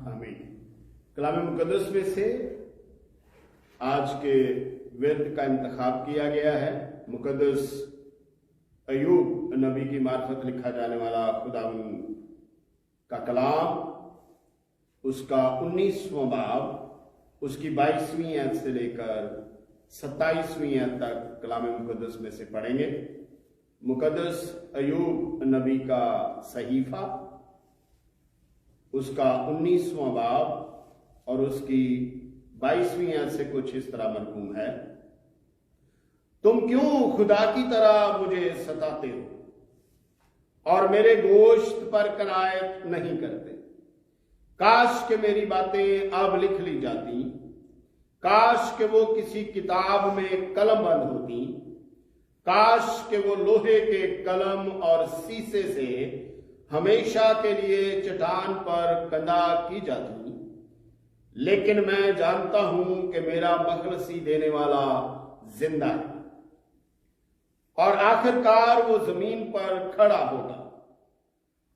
आमीन। कलाम मुकद्दस में से आज के विर्द का इंतखाब किया गया है। मुकद्दस अयूब नबी की मार्फत लिखा जाने वाला खुदावंद का कलाम, उसका 19वां बाब, उसकी 22वीं आयत से लेकर 27वीं आयत तक कलाम मुकद्दस में से पढ़ेंगे। मुकद्दस अयूब नबी का सहीफा, उसका 19वां बाब और उसकी 22वीं आयत से कुछ इस तरह मरकूम है। तुम क्यों खुदा की तरह मुझे सताते हो और मेरे गोश्त पर कनायत नहीं करते? काश के मेरी बातें अब लिख ली जाती, काश के वो किसी किताब में कलम बंद होती, काश के वो लोहे के कलम और शीशे से हमेशा के लिए चट्टान पर कंधा की जाती। लेकिन मैं जानता हूं कि मेरा मखलसी देने वाला जिंदा है और आखिरकार वो जमीन पर खड़ा होगा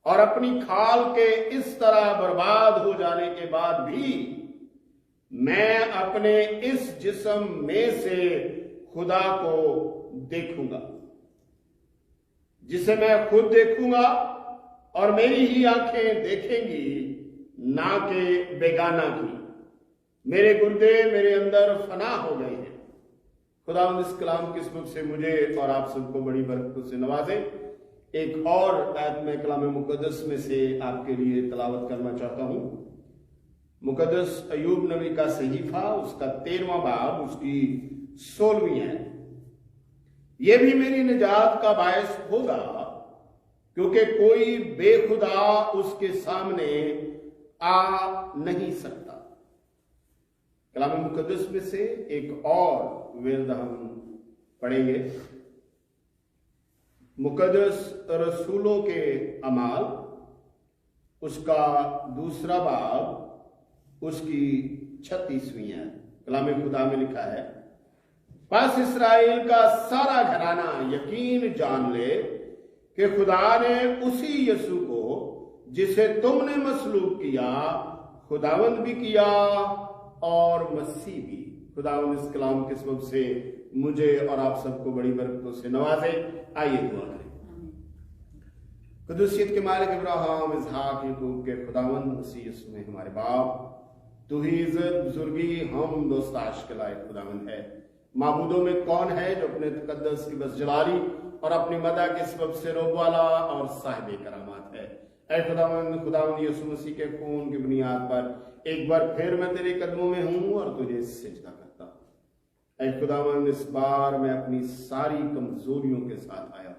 और अपनी खाल के इस तरह बर्बाद हो जाने के बाद भी मैं अपने इस जिस्म में से खुदा को देखूंगा, जिसे मैं खुद देखूंगा और मेरी ही आंखें देखेंगी, ना कि बेगाना की। मेरे गुर्दे मेरे अंदर फना हो गए हैं। खुदावंद इस कलाम की सबक से मुझे और आप सबको बड़ी बरकतों से नवाजे। एक और आयत में कलाम मुकद्दस में से आपके लिए तलावत करना चाहता हूं। मुकद्दस अयूब नबी का सहीफा, उसका 13वां बाब, उसकी 16वीं आयत। यह भी मेरी निजात का बायस होगा, क्योंकि कोई बेखुदा उसके सामने आ नहीं सकता। कलाम मुकद्दस में से एक और विर्द हम पढ़ेंगे। मुकद्दस रसूलों के अमाल, उसका 2 बाब, उसकी 36वीं आयत। कलाम खुदा में लिखा है, बस इस्राएल का सारा घराना यकीन जान ले कि खुदा ने उसी यसु को जिसे तुमने मसलूब किया, खुदावंद भी किया और मसीह भी। खुदावंद इस कलाम के सबब से मुझे और आप सबको बड़ी बरकतों से नवाजे। आइए दुआ करें। कुदूसियत के मालिक इब्राहिम, इसहाक, याकूब के खुदावंद मसीह यीशु में हमारे बाप, तू ही इज्जत, बुजुर्गी, हम दोस्ताश के लायक खुदावंद है। माबूदों में कौन है जो अपने तकद्दस की बस जलाली और अपनी मदा के सबब से रोब वाला और साहिब करामात है। ऐ खुदावंद यीशु मसीह के खून की बुनियाद पर एक बार फिर मैं तेरे कदमों में हूं और तुझे सिजदा करता। ऐ खुदावंद, इस बार मैं अपनी सारी कमजोरियों के साथ आया,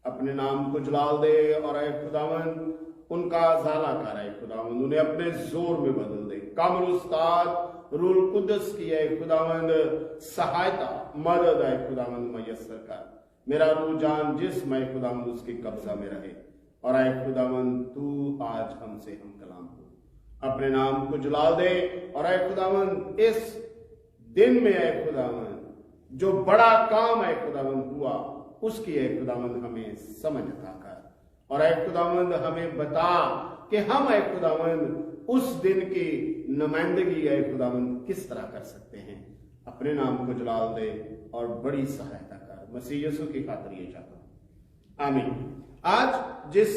अपने नाम को जलाल दे और ऐ खुदावंद उनका ज़ाला कर। ऐ खुदावंद उन्हें अपने जोर में बदल दे। कामिल उस्ताद रूल कुद्दस की ऐ खुदावंद सहायता, मदद ऐ खुदावंद मयस्सर कर। मेरा रूह जान जिस्म ऐ खुदावंद उसके कब्जा में रहे और ऐ खुदावंद तू आज हमसे हम कलाम हो, अपने नाम को जलाल दे और ऐ खुदावंद इस दिन में ऐ खुदावंद जो बड़ा काम ऐ खुदावंद हुआ, उसकी ऐ खुदावंद हमें समझ अता कर और ऐ खुदावंद हमें बता कि हम ऐ खुदावंद उस दिन की नुमाइंदगी ऐ खुदावंद किस तरह कर सकते हैं। अपने नाम को जलाल दे और बड़ी सहायता कर। मसीह यीशु की खातिर ये चाहता हूं, आमीन। आज जिस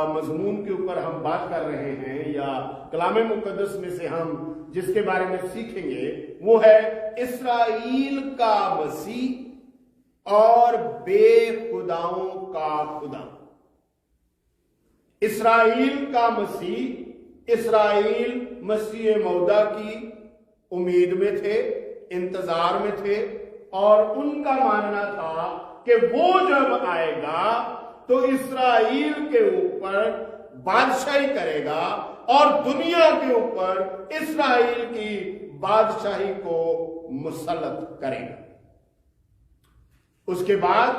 मजमून के ऊपर हम बात कर रहे हैं या कलाम मुकद्दस में से हम जिसके बारे में सीखेंगे, वो है इस्राएल का मसीह और बेखुदाओं का खुदा। इस्राएल का मसीह, इस्राएल मसीह मौदा की उम्मीद में थे, इंतजार में थे और उनका मानना था कि वो जब आएगा तो इस्राएल के ऊपर बादशाही करेगा और दुनिया के ऊपर इस्राएल की बादशाही को मुसल्लत करेगा। उसके बाद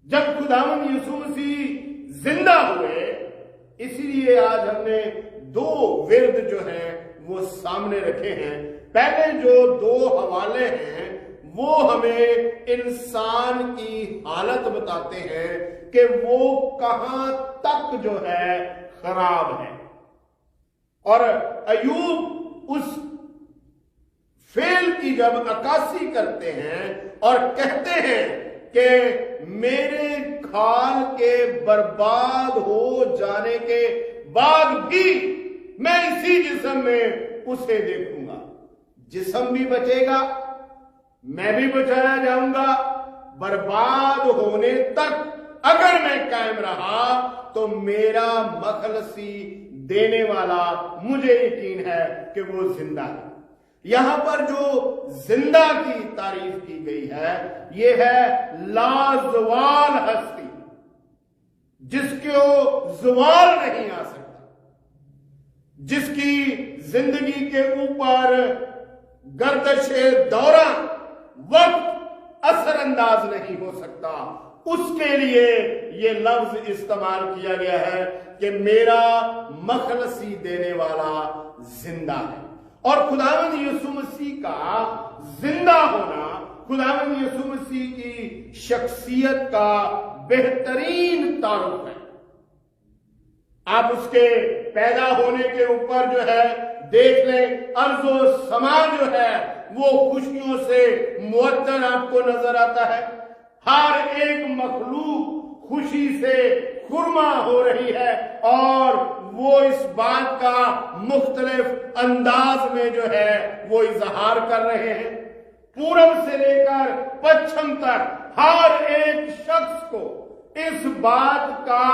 जब खुदावंद यीशु मसीह जिंदा हुए, इसीलिए आज हमने 2 विर्द जो हैं वो सामने रखे हैं। पहले जो 2 हवाले हैं वो हमें इंसान की हालत बताते हैं कि वो कहां तक जो है खराब है। اور ایوب اس فعل کی جب عکاسی کرتے ہیں اور کہتے ہیں کہ میرے کھال کے برباد ہو جانے کے بعد بھی میں اسی جسم میں اسے دیکھوں گا، جسم بھی بچے گا، میں بھی بچایا جاؤں گا، برباد ہونے تک اگر میں قائم رہا تو میرا مخلصی دینے والا مجھے یقین ہے کہ وہ زندہ ہے۔ یہاں پر جو زندہ کی تعریف کی گئی ہے یہ ہے لازوال ہستی، جس کو زوال نہیں آ سکتا، جس کی زندگی کے اوپر گردش دورہ وقت اثر انداز نہیں ہو سکتا، اس کے لیے یہ لفظ استعمال کیا گیا ہے کہ میرا مخلصی دینے والا زندہ ہے۔ اور خداوند یسوع مسیح کا زندہ ہونا خداوند یسوع مسیح کی شخصیت کا بہترین تعارف ہے۔ آپ اس کے پیدا ہونے کے اوپر جو ہے دیکھ لیں، ارض و سما جو ہے وہ خوشیوں سے معطر آپ کو نظر آتا ہے، ہر ایک مخلوق خوشی سے خرما ہو رہی ہے، اور وہ اس بات کا مختلف انداز میں جو ہے وہ اظہار کر رہے ہیں۔ پورب سے لے کر پچھم تک ہر ایک شخص کو اس بات کا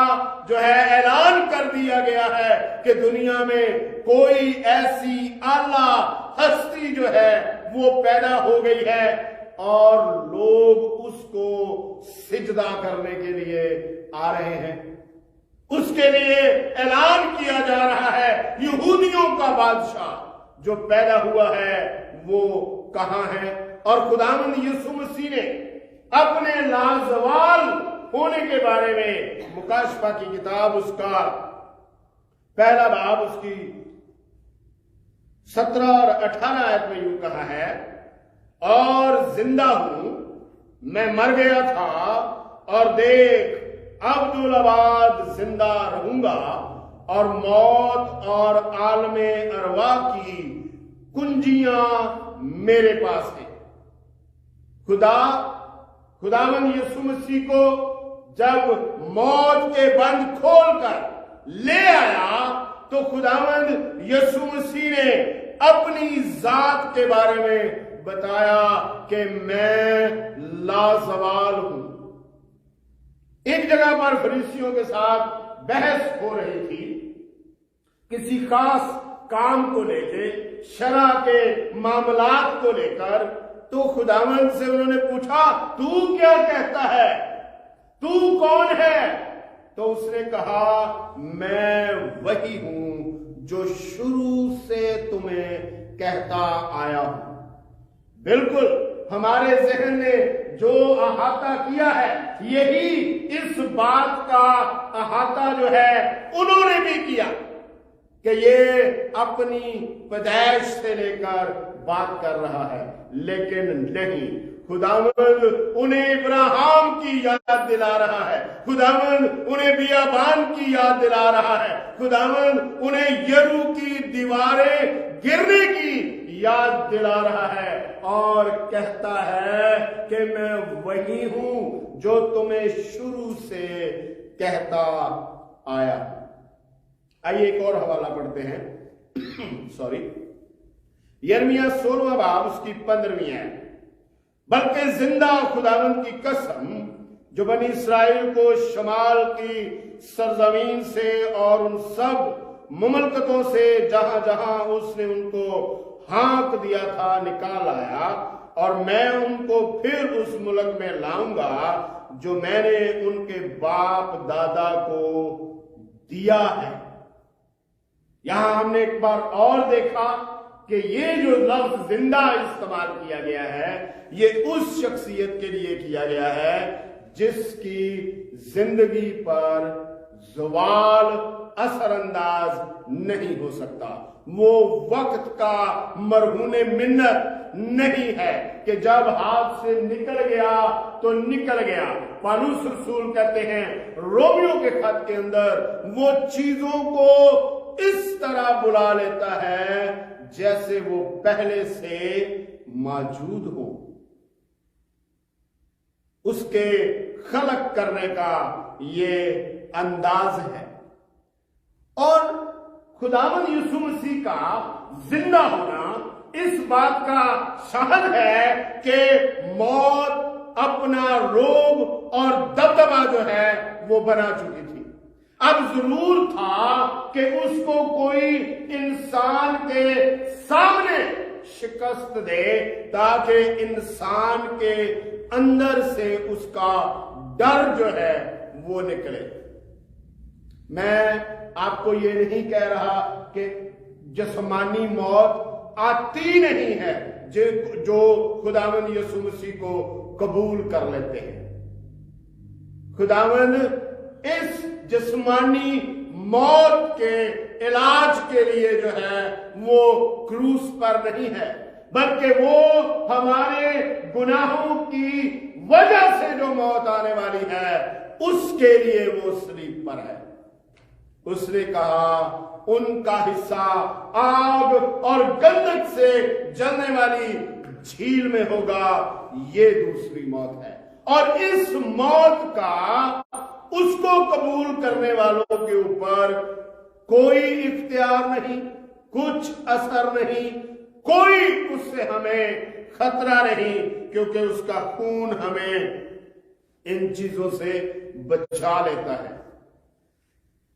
جو ہے اعلان کر دیا گیا ہے کہ دنیا میں کوئی ایسی اعلیٰ ہستی جو ہے وہ پیدا ہو گئی ہے، اور لوگ اس کو سجدہ کرنے کے لیے آ رہے ہیں۔ اس کے لیے اعلان کیا جا رہا ہے یہودیوں کا بادشاہ جو پیدا ہوا ہے وہ کہاں ہے۔ اور خداوند یسوع مسیح نے اپنے لازوال ہونے کے بارے میں مکاشفہ کی کتاب اس کا پہلا باب اس کی 17 اور 18 آیت میں یوں کہا ہے، اور زندہ ہوں، میں مر گیا تھا اور دیکھ ابدالآباد زندہ رہوں گا، اور موت اور عالم ارواح کی کنجیاں میرے پاس ہیں۔ خداوند یسوع مسیح کو جب موت کے بند کھول کر لے آیا تو خداوند یسوع مسیح نے اپنی ذات کے بارے میں بتایا کہ میں لازوال ہوں۔ ایک جگہ پر فریسیوں کے ساتھ بحث ہو رہی تھی کسی خاص کام کو لے کے، شرع کے معاملات کو لے کر، تو خداوند سے انہوں نے پوچھا تو کیا کہتا ہے، تو کون ہے؟ تو اس نے کہا میں وہی ہوں جو شروع سے تمہیں کہتا آیا ہوں۔ بالکل ہمارے ذہن نے جو احاطہ کیا ہے یہی اس بات کا احاطہ جو ہے انہوں نے بھی کیا کہ یہ اپنی پیدائش سے لے کر بات کر رہا ہے، لیکن نہیں، خداوند انہیں ابراہیم کی یاد دلا رہا ہے، خداوند انہیں بیابان کی یاد دلا رہا ہے، خداوند انہیں یرو کی دیواریں گرنے کی یاد دلا رہا ہے، اور کہتا ہے کہ میں وہی ہوں جو تمہیں شروع سے کہتا آیا۔ آئیے ایک اور حوالہ پڑھتے ہیں، یرمیہ 16 باب اس کی 15ویں ہے، بلکہ زندہ خداوند کی قسم جو بنی اسرائیل کو شمال کی سرزمین سے اور ان سب مملکتوں سے جہاں جہاں اس نے ان کو ہانک دیا تھا نکال آیا، اور میں ان کو پھر اس ملک میں لاؤں گا جو میں نے ان کے باپ دادا کو دیا ہے۔ یہاں ہم نے ایک بار اور دیکھا کہ یہ جو لفظ زندہ استعمال کیا گیا ہے یہ اس شخصیت کے لیے کیا گیا ہے جس کی زندگی پر زوال اثر انداز نہیں ہو سکتا، وہ وقت کا مرہون منت نہیں ہے کہ جب ہاتھ سے نکل گیا تو نکل گیا، पौलुस रसूल कहते हैं रोमियों के खत के अंदर, वो चीजों को इस तरह बुला लेता है जैसे वो पहले से मौजूद हो। उसके खलक करने का ये अंदाज है। और खुदावंद यीशु मसीह का जिंदा होना इस बात का शाहद है कि मौत अपना रोब और दबदबा जो है वो बना चुकी थी। अब जरूर था कि उसको कोई इंसान के सामने शिकस्त दे, ताकि इंसान के अंदर से उसका डर जो है वो निकले। मैं आपको ये नहीं कह रहा कि जिस्मानी मौत आती नहीं है जो खुदावंद यीशु मसीह को कबूल कर लेते हैं। खुदावंद इस जिस्मानी मौत के इलाज के लिए जो है वो क्रूस पर नहीं है, बल्कि वो हमारे गुनाहों की वजह से जो मौत आने वाली है उसके लिए वो सलीब पर है। उसने कहा उनका हिस्सा आग और गंधक से जलने वाली झील में होगा। ये दूसरी मौत है, और इस मौत का उसको कबूल करने वालों के ऊपर कोई इख्तियार नहीं, कुछ असर नहीं, कोई उससे हमें खतरा नहीं, क्योंकि उसका खून हमें इन चीजों से बचा लेता है।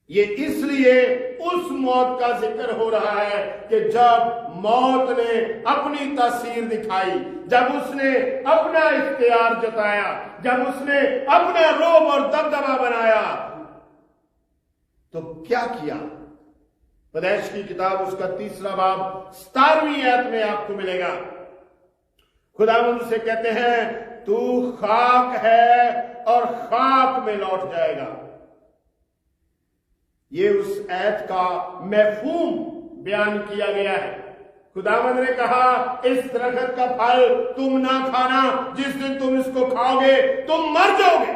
ये इसलिए उस मौत का जिक्र हो रहा है कि जब मौत ने अपनी तासीर दिखाई, जब उसने अपना इख्तियार जताया, जब उसने अपना रोब और दबदबा बनाया, तो क्या किया? पैदाइश की किताब उसका 3 बाब 17वीं आयत में आपको मिलेगा। खुदावंद से कहते हैं तू खाक है और खाक में लौट जाएगा। ये उस आयत का महफूम बयान किया गया है। खुदावंद ने कहा इस दरख्त का फल तुम ना खाना, जिस दिन तुम इसको खाओगे तुम मर जाओगे।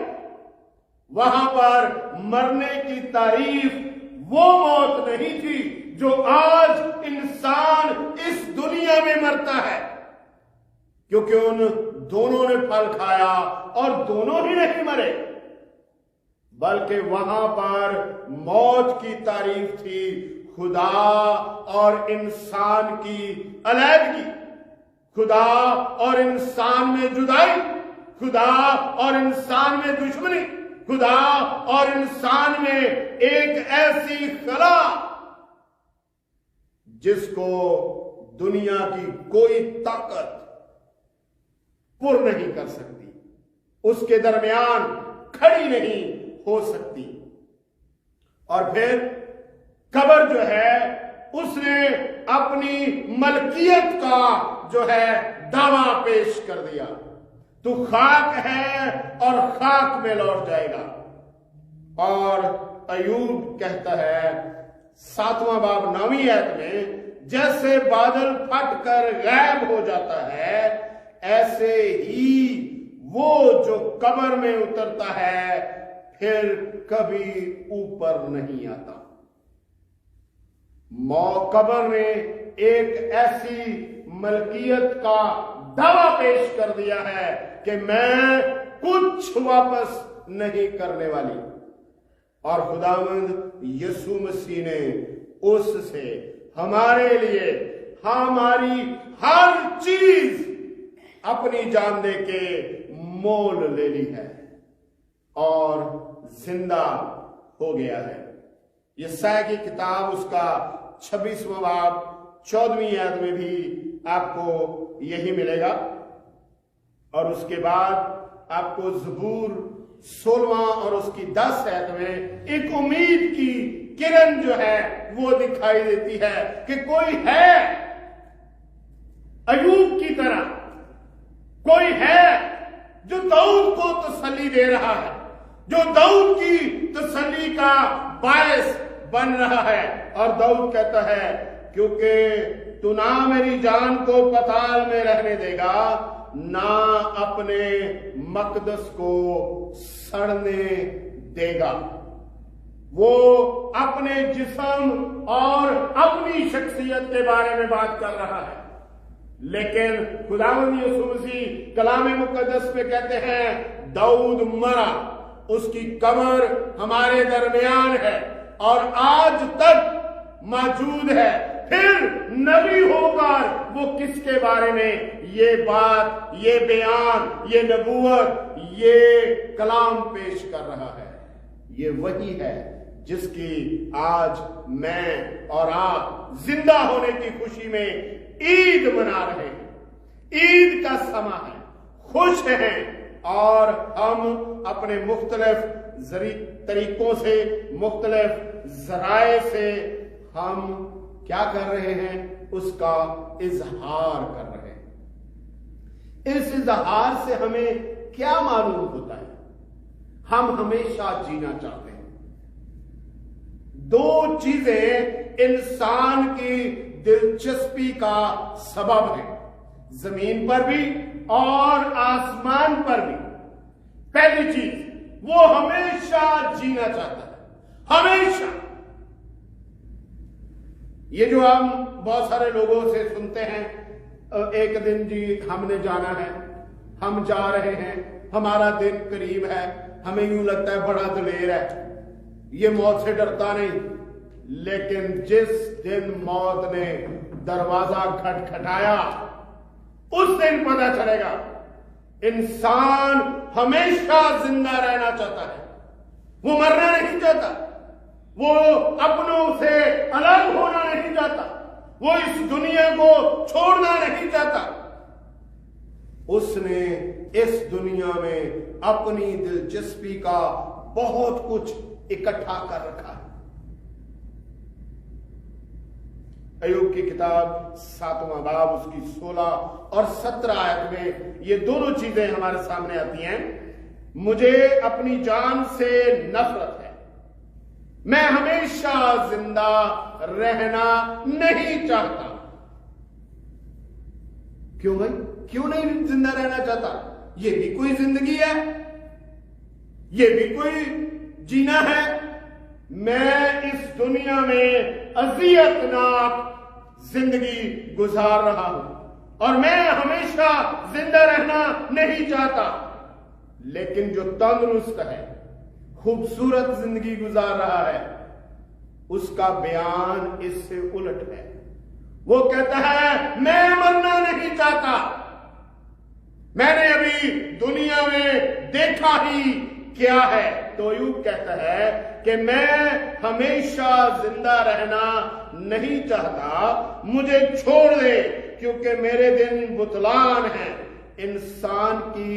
वहां पर मरने की तारीफ वो मौत नहीं थी जो आज इंसान इस दुनिया में मरता है, क्योंकि उन दोनों ने फल खाया और दोनों ही नहीं मरे, बल्कि वहां पर मौत की तारीफ थी खुदा और इंसान की अलहदगी, खुदा और इंसान में जुदाई, खुदा और इंसान में दुश्मनी, खुदा और इंसान में एक ऐसी खला जिसको दुनिया की कोई ताकत पुर नहीं कर सकती, उसके दरमियान खड़ी नहीं हो सकती। और फिर कब्र जो है उसने अपनी मलकियत का जो है दावा पेश कर दिया। तू खाक है और खाक में लौट जाएगा। और अयूब कहता है 7वां बाब 9वीं आयत में, जैसे बादल फट कर गायब हो जाता है ऐसे ही वो जो कब्र में उतरता है फिर कभी ऊपर नहीं आता। कब्र ने एक ऐसी मलकियत का दावा पेश कर दिया है कि मैं कुछ वापस नहीं करने वाली। और खुदावंद यीशु मसीह ने उससे हमारे लिए हमारी हर चीज अपनी जान दे के मोल ले ली है और जिंदा हो गया है। यशायाह की किताब उसका 26वां बाब 14वीं आयत में भी आपको यही मिलेगा। और उसके बाद आपको ज़बूर 16वां और उसकी 10 आयत में एक उम्मीद की किरण जो है वो दिखाई देती है कि कोई है अयूब की तरह, कोई है जो दाऊद को तसल्ली दे रहा है, जो दाऊद की तसल्ली का बायस बन रहा है। और दाऊद कहता है क्योंकि तू ना मेरी जान को पाताल में रहने देगा, ना अपने मकदस को सड़ने देगा। वो अपने जिस्म और अपनी शख्सियत के बारे में बात कर रहा है, लेकिन खुदावंद यीशु मसीह कलाम मुकद्दस में कहते हैं दाऊद मरा, उसकी कब्र हमारे दरमियान है और आज तक मौजूद है। फिर नबी होकर वो किसके बारे में ये बात, ये बयान, ये नबूवत, ये कलाम पेश कर रहा है? ये वही है जिसकी आज मैं और आप जिंदा होने की खुशी में ईद मना रहे हैं। ईद का समा है, खुश हैं, और हम अपने मुख्तलिफ तरीकों से, मुख्तलिफ जराए से हम क्या कर रहे हैं? उसका इजहार कर रहे हैं। इस इजहार से हमें क्या मालूम होता है? हम हमेशा जीना चाहते हैं। दो चीजें इंसान की दिलचस्पी का सबब है, जमीन पर भी और आसमान पर भी। पहली चीज, वो हमेशा जीना चाहता है, हमेशा। ये जो हम बहुत सारे लोगों से सुनते हैं, एक दिन जी हमने जाना है, हम जा रहे हैं, हमारा दिन करीब है, हमें यूं लगता है बड़ा दलेर है, ये मौत से डरता नहीं। लेकिन जिस दिन मौत ने दरवाजा खटखटाया, उस दिन पता चलेगा इंसान हमेशा जिंदा रहना चाहता है, वो मरना नहीं चाहता, वो अपनों से अलग होना नहीं चाहता, वो इस दुनिया को छोड़ना नहीं चाहता। उसने इस दुनिया में अपनी दिलचस्पी का बहुत कुछ इकट्ठा कर रखा है। अय्यूब की किताब 7वां बाब उसकी 16 और 17 आयत में ये दोनों चीजें हमारे सामने आती हैं। मुझे अपनी जान से नफरत है, मैं हमेशा जिंदा रहना नहीं चाहता। क्यों भाई, क्यों नहीं जिंदा रहना चाहता? ये भी कोई जिंदगी है, ये भी कोई जीना है। मैं इस दुनिया में अजियतनाक जिंदगी गुजार रहा हूं और मैं हमेशा जिंदा रहना नहीं चाहता। लेकिन जो तंदुरुस्त है, खूबसूरत जिंदगी गुजार रहा है, उसका बयान इससे उलट है। वो कहता है मैं मरना नहीं चाहता, मैंने अभी दुनिया में देखा ही क्या है। तो यूं कहता है कि मैं हमेशा जिंदा रहना नहीं चाहता, मुझे छोड़ दे, क्योंकि मेरे दिन बुतलान है। इंसान की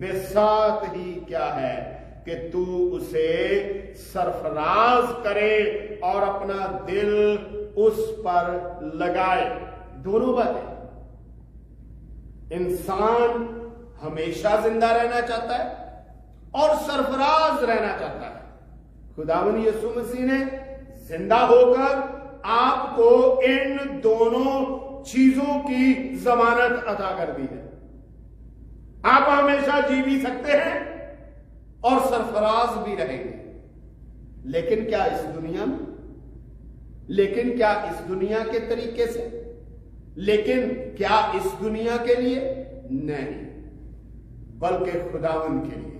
बिसात ही क्या है कि तू उसे सरफराज करे और अपना दिल उस पर लगाए। दोनों बातें। इंसान हमेशा जिंदा रहना चाहता है और सरफराज रहना चाहता है। खुदावंद यीशु मसीह ने जिंदा होकर आपको इन दोनों चीजों की जमानत अता कर दी है। आप हमेशा जी भी सकते हैं और सरफराज भी रहेंगे। लेकिन क्या इस दुनिया में, लेकिन क्या इस दुनिया के तरीके से, लेकिन क्या इस दुनिया के लिए? नहीं, बल्कि खुदावंद के लिए।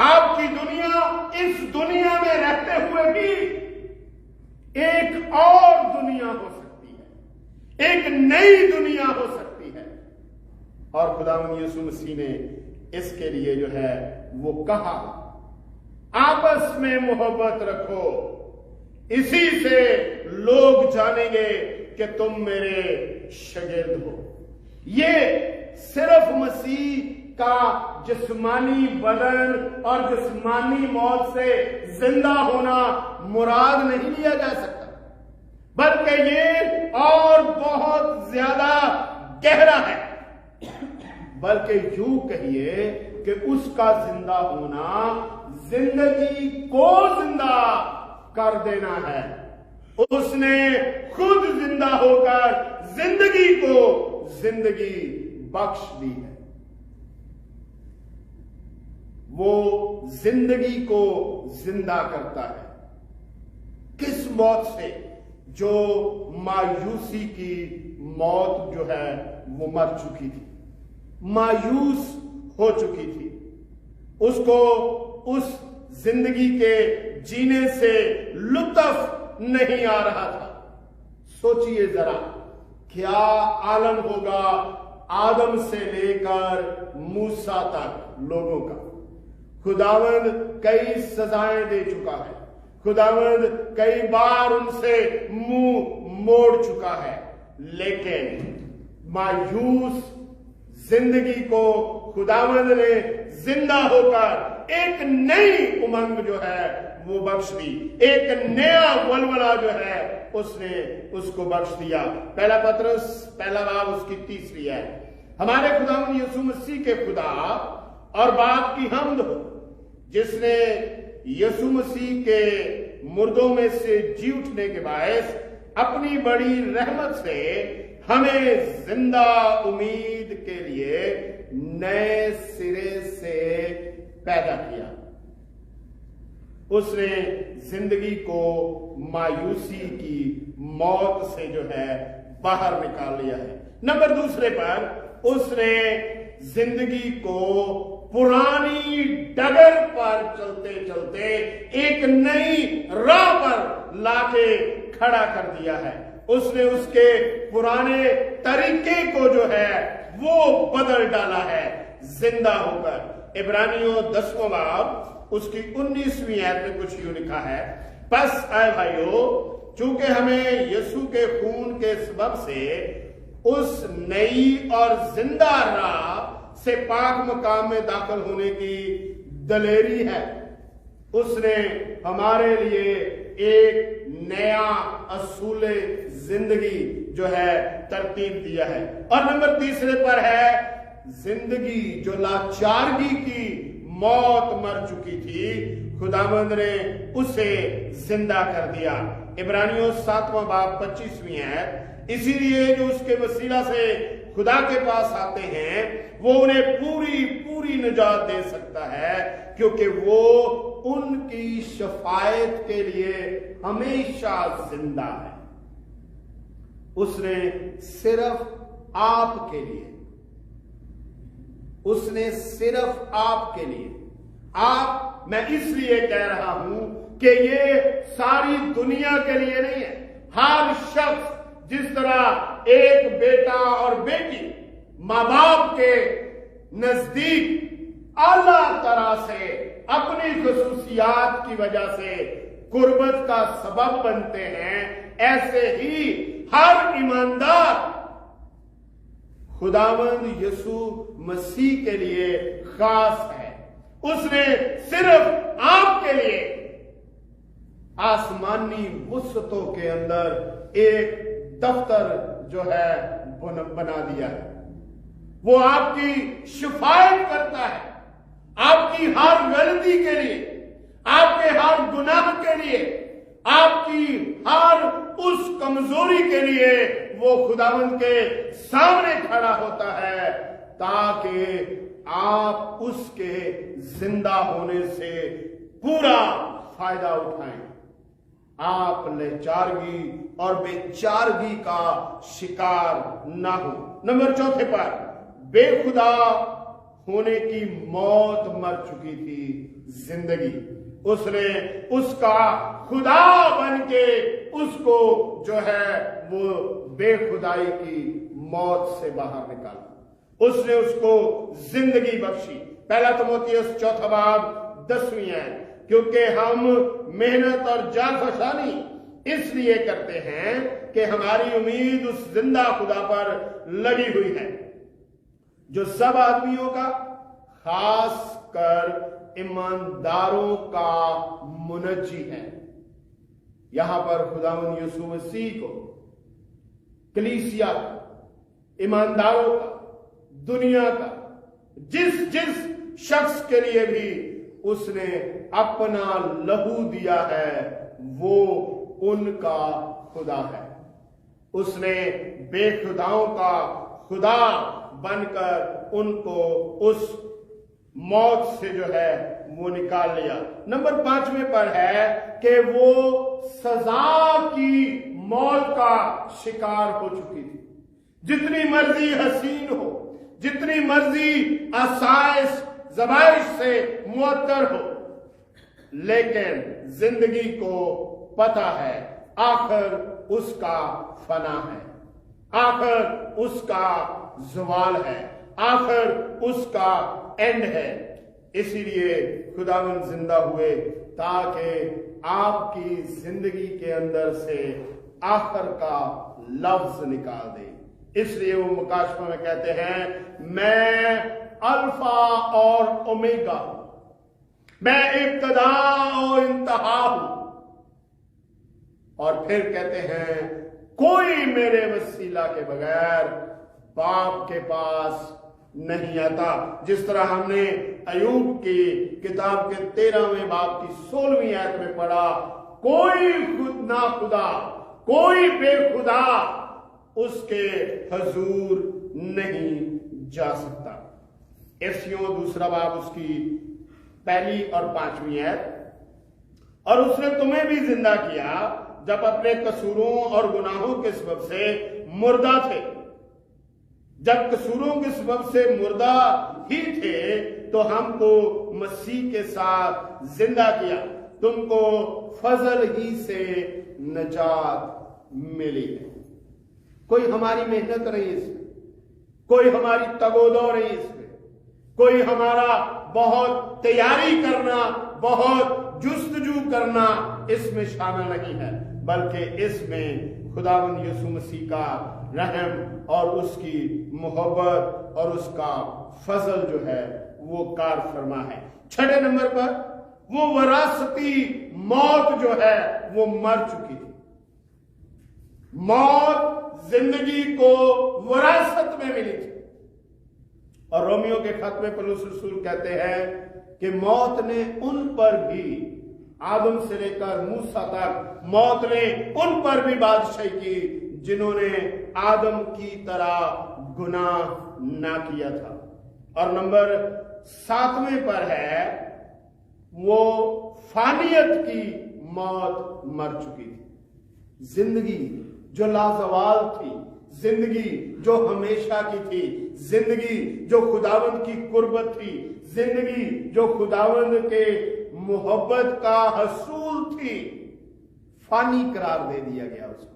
आपकी दुनिया इस दुनिया में रहते हुए भी एक और दुनिया हो सकती है, एक नई दुनिया हो सकती है। और खुदावंद यीशु मसीह ने इसके लिए जो है वो कहा, आपस में मोहब्बत रखो, इसी से लोग जानेंगे कि तुम मेरे शागिर्द हो। ये सिर्फ मसीह का जिस्मानी बदन और जिस्मानी मौत से जिंदा होना मुराद नहीं लिया जा सकता, बल्कि ये और बहुत ज्यादा गहरा है। बल्कि यूं कहिए कि उसका जिंदा होना जिंदगी को जिंदा कर देना है। उसने खुद जिंदा होकर जिंदगी को जिंदगी बख्श दी है। वो जिंदगी को जिंदा करता है। किस मौत से? जो मायूसी की मौत जो है वो मर चुकी थी, मायूस हो चुकी थी, उसको उस जिंदगी के जीने से लुत्फ नहीं आ रहा था। सोचिए जरा, क्या आलम होगा आदम से लेकर मूसा तक लोगों का। खुदावंद कई सजाएं दे चुका है, खुदावंद कई बार उनसे मुंह मोड़ चुका है, लेकिन मायूस जिंदगी को खुदावंद ने जिंदा होकर एक नई उमंग जो है वो बख्श दी, एक नया वलवला जो है उसने उसको बख्श दिया। पहला पत्रस पहला बाब उसकी 3 है। हमारे खुदावंद यीशु मसीह के खुदा और बाप की हम्द हो, जिसने यीशु मसीह के मुर्दों में से जी उठने के बायस अपनी बड़ी रहमत से हमें जिंदा उम्मीद के लिए नए सिरे से पैदा किया। उसने जिंदगी को मायूसी की मौत से जो है बाहर निकाल लिया है। नंबर 2 पर उसने जिंदगी को पुरानी डगर पर चलते चलते एक नई राह पर लाके खड़ा कर दिया है। उसने उसके पुराने तरीके को जो है वो बदल डाला है जिंदा होकर। इब्रानियों 10वां बाब उसकी 19वीं आयत में कुछ यूं लिखा है, बस आए भाइयों, चूंकि हमें यीशु के खून के सबब से उस नई और जिंदा राह से पाक मकाम में दाखिल होने की दलेरी है। उसने हमारे लिए एक नया असूल जिंदगी जो है तरतीब दिया है। और नंबर 3 पर है जिंदगी जो लाचारगी की मौत मर चुकी थी, खुदावंद ने उसे जिंदा कर दिया। इब्रानियों 7वां बाब 25वीं है। इसीलिए जो उसके वसीला से खुदा के पास आते हैं वो उन्हें पूरी पूरी निजात दे सकता है, क्योंकि वो उनकी शफायत के लिए हमेशा जिंदा है। उसने सिर्फ आपके लिए, उसने सिर्फ आपके लिए, आप, मैं इसलिए कह रहा हूं कि ये सारी दुनिया के लिए नहीं है। हर शख्स जिस तरह एक बेटा और बेटी मां बाप के नजदीक आला तरह से अपनी खुसूसियात की वजह से कुर्बत का सबब बनते हैं, ऐसे ही हर ईमानदार खुदावंद यीशु मसीह के लिए खास है। उसने सिर्फ आपके लिए आसमानी वुसअतों के अंदर एक दफ्तर जो है बना दिया है। वो आपकी शिफायत करता है, आपकी हर गलती के लिए, आपके हर गुनाह के लिए, आपकी हर उस कमजोरी के लिए वो खुदावंद के सामने खड़ा होता है, ताकि आप उसके जिंदा होने से पूरा फायदा उठाएं, आप लाचारगी और बेचारगी का शिकार ना हो। नंबर 4 पर बेखुदा होने की मौत मर चुकी थी जिंदगी, उसने उसका खुदा बन के उसको जो है वो बेखुदाई की मौत से बाहर निकाला। उसने उसको जिंदगी बख्शी। पहला तिमोथियुस 4 बाब 10वीं है। क्योंकि हम मेहनत और जान-फशानी इसलिए करते हैं कि हमारी उम्मीद उस जिंदा खुदा पर लगी हुई है, जो सब आदमियों का, खास कर ईमानदारों का मुनज्जी है। यहां पर खुदावंद यीशु मसीह को, कलीसिया का, ईमानदारों का, दुनिया का, जिस जिस शख्स के लिए भी उसने अपना लहू दिया है, वो उनका खुदा है। उसने बेखुदाओं का खुदा बनकर उनको उस मौत से जो है वो निकाल लिया। नंबर 5वें पर है कि वो सजा की मौत का शिकार हो चुकी थी। जितनी मर्जी हसीन हो, जितनी मर्जी आसाइश ज़बाइश से मुअत्तर हो, लेकिन जिंदगी को पता है आखिर उसका फना है, आखिर उसका ज़वाल है, आखिर उसका एंड है। इसीलिए खुदावंद जिंदा हुए ताकि आपकी जिंदगी के अंदर से आखिर का लफ्ज निकाल दे। इसलिए वो मुकाशफा में कहते हैं, मैं अल्फा और ओमेगा, मैं इब्तदा और इंतहा हूं। और फिर कहते हैं, कोई मेरे वसीला के बगैर बाप के पास नहीं आता। जिस तरह हमने अयूब की किताब के 13वें बाब की 16वीं आयत में पढ़ा, कोई खुद ना खुदा, कोई बेखुदा उसके हजूर नहीं जा सकता। एफियों 2 बाब उसकी 1 और 5वीं आयत, और उसने तुम्हें भी जिंदा किया जब अपने कसूरों और गुनाहों के सबब से मुर्दा थे। जब कसूरों के सबब से मुर्दा ही थे तो हमको मसीह के साथ जिंदा किया। तुमको फजल ही से नजात मिली है। कोई हमारी मेहनत नहीं इसमें, कोई हमारी तगोदो नहीं इसमें, कोई हमारा बहुत तैयारी करना, बहुत जुस्तजू करना इसमें शामिल नहीं है, बल्कि इसमें खुदावंद यीशु मसीह का रहम और उसकी मोहब्बत और उसका फजल जो है वो कार फरमा है। 6 नंबर पर वो वरासती मौत जो है वो मर चुकी थी। मौत जिंदगी को वरासत में मिली थी। और रोमियो के खत में पौलुस रसूल कहते हैं कि मौत ने उन पर भी, आदम से लेकर मूसा तक, मौत ने उन पर भी बादशाही की जिन्होंने आदम की तरह गुनाह ना किया था। और नंबर 7वें पर है, वो फानियत की मौत मर चुकी थी। जिंदगी जो लाजवाल थी, जिंदगी जो हमेशा की थी, जिंदगी जो खुदावंद की कुर्बत थी, जिंदगी जो खुदावंद के मोहब्बत का हसूल थी, फानी करार दे दिया गया उसको।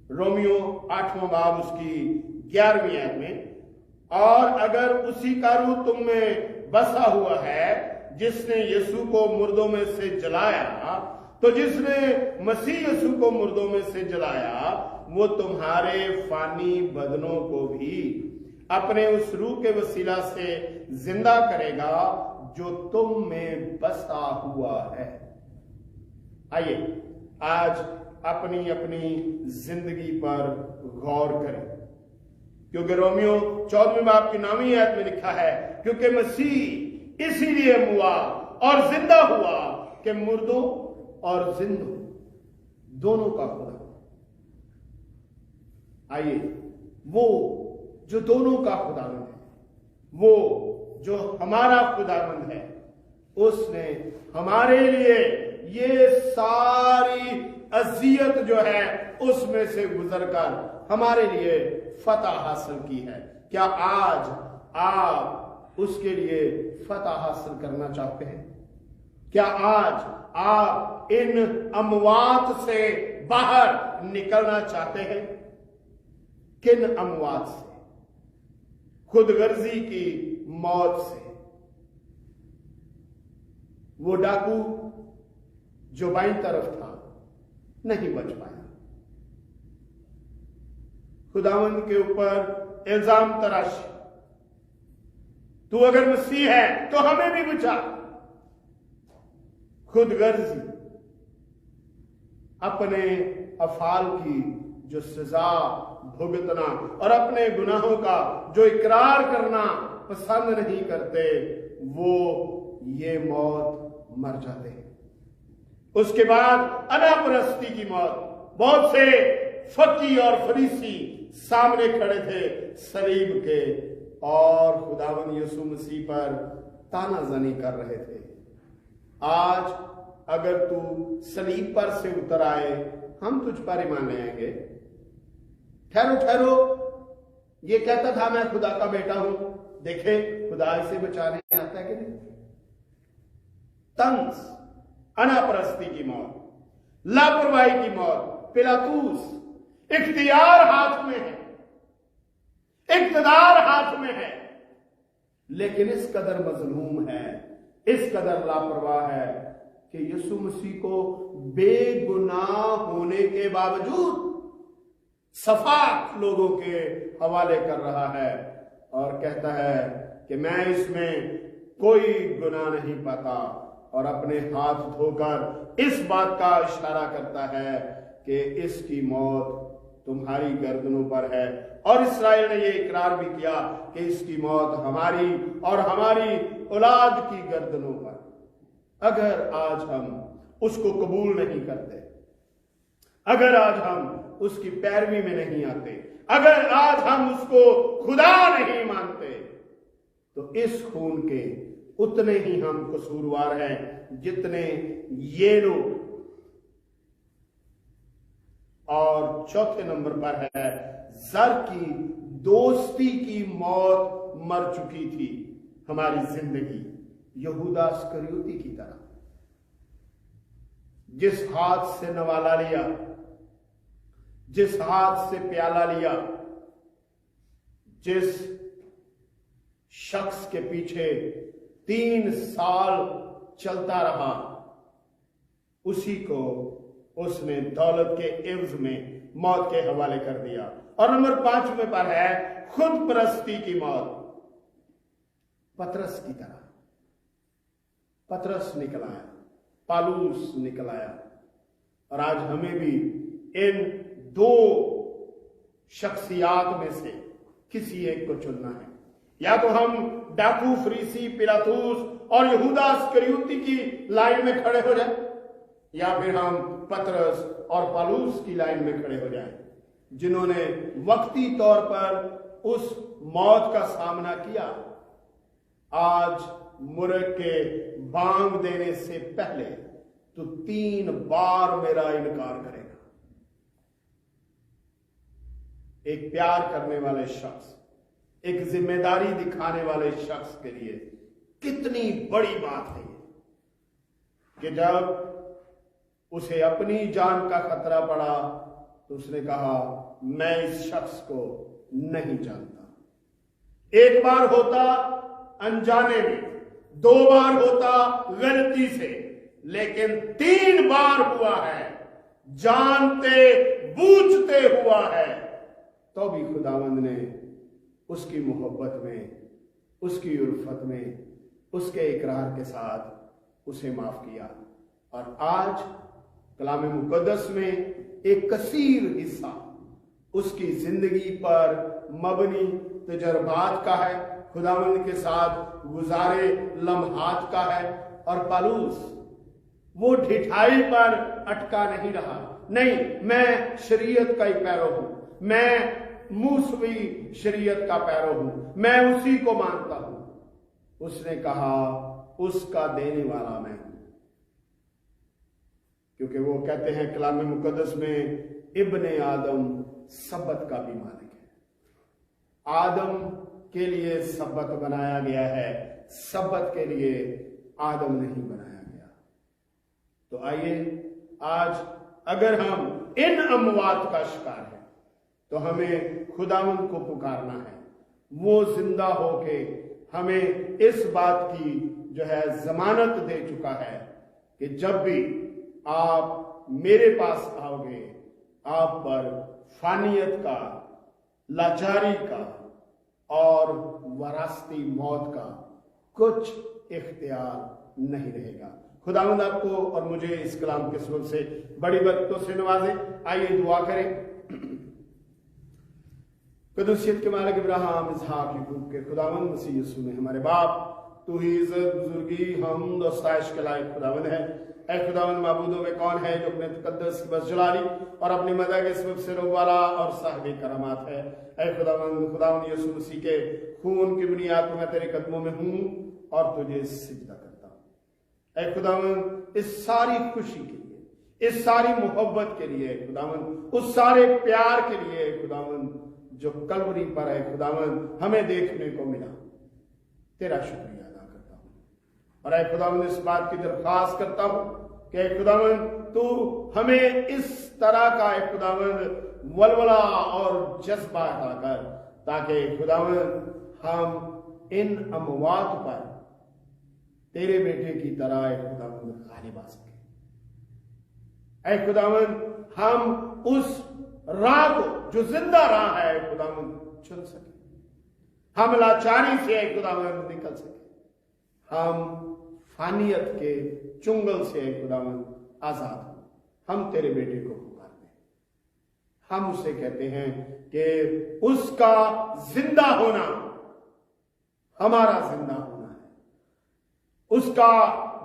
रोमियो 8वां बाब उसकी 11वीं आयत में, और अगर उसी का रूह तुम में बसा हुआ है जिसने यीशु को मुर्दों में से जलाया, तो जिसने मसीह यीशु को मुर्दों में से जलाया वो तुम्हारे फानी बदनों को भी अपने उस रूह के वसीला से जिंदा करेगा जो तुम में बसा हुआ है। आइए आज अपनी अपनी जिंदगी पर गौर करें, क्योंकि रोमियो 14वें बाब की 9वीं आयत में लिखा है, क्योंकि मसीह इसीलिए हुआ और जिंदा हुआ कि मुर्दों और जिंदों दोनों का खुदा। आइए वो जो दोनों का खुदावंद है, वो जो हमारा खुदावंद है, उसने हमारे लिए ये सारी अजियत जो है उसमें से गुजरकर हमारे लिए फतह हासिल की है। क्या आज आप उसके लिए फतह हासिल करना चाहते हैं? क्या आज आप इन अमवात से बाहर निकलना चाहते हैं? किन अमवात से? खुदगर्जी की मौत से। वो डाकू जो बाईं तरफ था नहीं बच पाया। खुदावंद के ऊपर इल्जाम तराशी, तू अगर मसीह है तो हमें भी बचा। खुदगर्जी, अपने अफाल की जो सजा भुगतना और अपने गुनाहों का जो इकरार करना पसंद नहीं करते, वो ये मौत मर जाते हैं। उसके बाद अनापरस्ती की मौत। बहुत से फकी और फरीसी सामने खड़े थे सलीब के और खुदावंद यीशु मसीह पर तानाज़नी कर रहे थे। आज अगर तू सलीब पर से उतर आए, हम तुझ पर ईमान ले आएंगे। ठहरो ठहरो, ये कहता था मैं खुदा का बेटा हूं, देखे खुदा इसे बचाने आता है कि नहीं। तंस, अनापरस्ती की मौत, लापरवाही की मौत। पिलातूस, इख्तियार हाथ में है, इक़्तिदार हाथ में है, लेकिन इस कदर मजलूम है, इस कदर लापरवाह है कि यीशु मसीह को बेगुनाह होने के बावजूद सफाक लोगों के हवाले कर रहा है और कहता है कि मैं इसमें कोई गुनाह नहीं पाता, और अपने हाथ धोकर इस बात का इशारा करता है कि इसकी मौत तुम्हारी गर्दनों पर है। और इस्राएल ने यह इकरार भी किया कि इसकी मौत हमारी और हमारी औलाद की गर्दनों पर। अगर आज हम उसको कबूल नहीं करते, अगर आज हम उसकी पैरवी में नहीं आते, अगर आज हम उसको खुदा नहीं मानते, तो इस खून के उतने ही हम कसूरवार हैं जितने ये लोग। और चौथे नंबर पर है, जर की दोस्ती की मौत मर चुकी थी हमारी जिंदगी, यहूदा इस्करियोती की तरह। जिस हाथ से नवाला लिया, जिस हाथ से प्याला लिया, जिस शख्स के पीछे 3 साल चलता रहा, उसी को उसने दौलत के एवज में मौत के हवाले कर दिया। और नंबर 5 में पर है खुद परस्ती की मौत। पतरस की तरह पतरस निकल आया, पालूस निकल आया। और आज हमें भी इन 2 शख्सियात में से किसी एक को चुनना है। या तो हम डाकू, फरीसी, पिलातूस और यहूदा इस्करियोती की लाइन में खड़े हो जाए, या फिर हम पतरस और पालूस की लाइन में खड़े हो जाएं, जिन्होंने वक्ती तौर पर उस मौत का सामना किया। आज मुर्ग के बांग देने से पहले तो 3 बार मेरा इनकार करेगा। एक प्यार करने वाले शख्स, एक जिम्मेदारी दिखाने वाले शख्स के लिए कितनी बड़ी बात है ये, कि जब उसे अपनी जान का खतरा पड़ा तो उसने कहा मैं इस शख्स को नहीं जानता। एक बार होता अनजाने में, 2 बार होता गलती से, लेकिन 3 बार हुआ है जानते बूझते हुआ है। तो भी खुदावंद ने उसकी मोहब्बत में, उसकी उल्फत में, उसके इकरार के साथ उसे माफ किया। और आज कलाम मुकद्दस में एक कसीर हिस्सा उसकी जिंदगी पर मबनी तजर्बात का है, खुदावंद के साथ गुजारे लम्हात का है। और पालूस वो ढिठाई पर अटका नहीं रहा। नहीं, मैं शरीयत का ही पैरो हूं, मैं मूसवी शरीयत का पैरो हूं, मैं उसी को मानता हूं। उसने कहा उसका देने वाला मैं हूं। क्योंकि वो कहते हैं कलाम मुकद्दस में इब्ने आदम सब्बत का भी मालिक है। आदम के लिए सब्बत बनाया गया है, सब्बत के लिए आदम नहीं बनाया गया। तो आइए आज अगर हम इन अमवात का शिकार हैं तो हमें खुदावंद को पुकारना है। वो जिंदा होके हमें इस बात की जो है जमानत दे चुका है कि जब भी आप मेरे पास आओगे, आप पर फानियत का, लाचारी का और वरासती मौत का कुछ इख्तियार नहीं रहेगा। खुदावंद आपको और मुझे इस कलाम के सबब से बड़ी बरकतों से नवाजे। आइए दुआ करें। कदसियत के मालिक इब्राहिम, इसहाक, याकूब के खुदावंद मसीह यीशु में हमारे बाप तू ही इज्जत, बुजुर्गी, हमद और साइश के लायक खुदावन है। ऐ खुदावन, माबूदों में कौन है जो अपने तकद्दस की बस जलाली और अपनी मदद के सबब से रोवाला और साहिब करामात है। ऐ खुदावन यीशु मसीह के खून की बुनियाद पर मैं तेरे कदमों में हूँ और तुझे सिजदा करता हूँ। ऐ खुदावन, इस सारी खुशी के लिए, इस सारी मोहब्बत के लिए खुदावन, उस सारे प्यार के लिए खुदावन जो कलवरी पर है खुदावन हमें देखने को मिला, तेरा शुक्रिया अदा करता हूँ। और ऐ खुदावन, इस बात की दरख्वास्त करता हूँ कि खुदावन तू हमें इस तरह का खुदावन वलवला और जज्बा अता कर, ताकि खुदावन हम इन अमवात पर तेरे बेटे की तरह खुदावन गालिब आ सके। ऐ खुदावन, हम उस राह को जो जिंदा राह है खुदावन चुन सके, हम लाचारी से खुदावन निकल सके, हम फानियत के चुंगल से खुदावन आजाद हो। हम तेरे बेटे को पुकारते हैं, हम उसे कहते हैं कि उसका जिंदा होना हमारा जिंदा होना है, उसका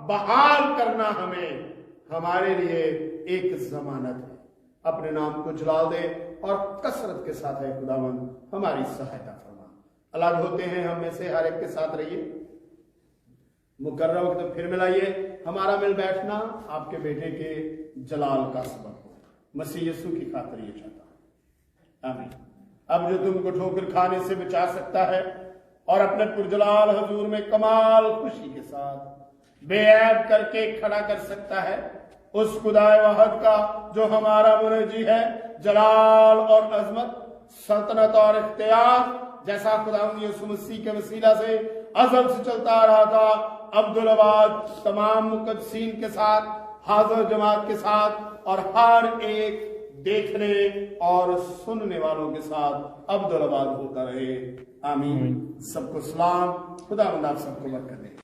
बहाल करना हमें हमारे लिए एक जमानत है। अपने नाम को जलाल दे और कसरत के साथ है खुदावन हमारी सहायता फरमा। अलग होते हैं हम में से हर एक के साथ रहिए, मुकर्रर वक्त फिर मिलाइए। हमारा मिल बैठना आपके बेटे के जलाल का सबब हो, मसीह यीशु की खातिर ये चाहता हूं, आमीन। अब जो तुमको ठोकर खाने से बचा सकता है और अपने पुरजलाल हजूर में कमाल खुशी के साथ बेऐब करके खड़ा कर सकता है, उस खुदाए वहद का जो हमारा मुनजी है, जलाल और अजमत, सल्तनत और इख्तियार, जैसा खुदावंद यीशु मसीह के वसीला से अज़ल से चलता आ रहा था, अब्दुल-अबाद तमाम मुक़द्दसीन के साथ, हाज़िर जमात के साथ और हर एक देखने और सुनने वालों के साथ अब्दुल-अबाद होता रहे, आमीन। सबको सलाम, खुदावंद आप सबको बरकत दे।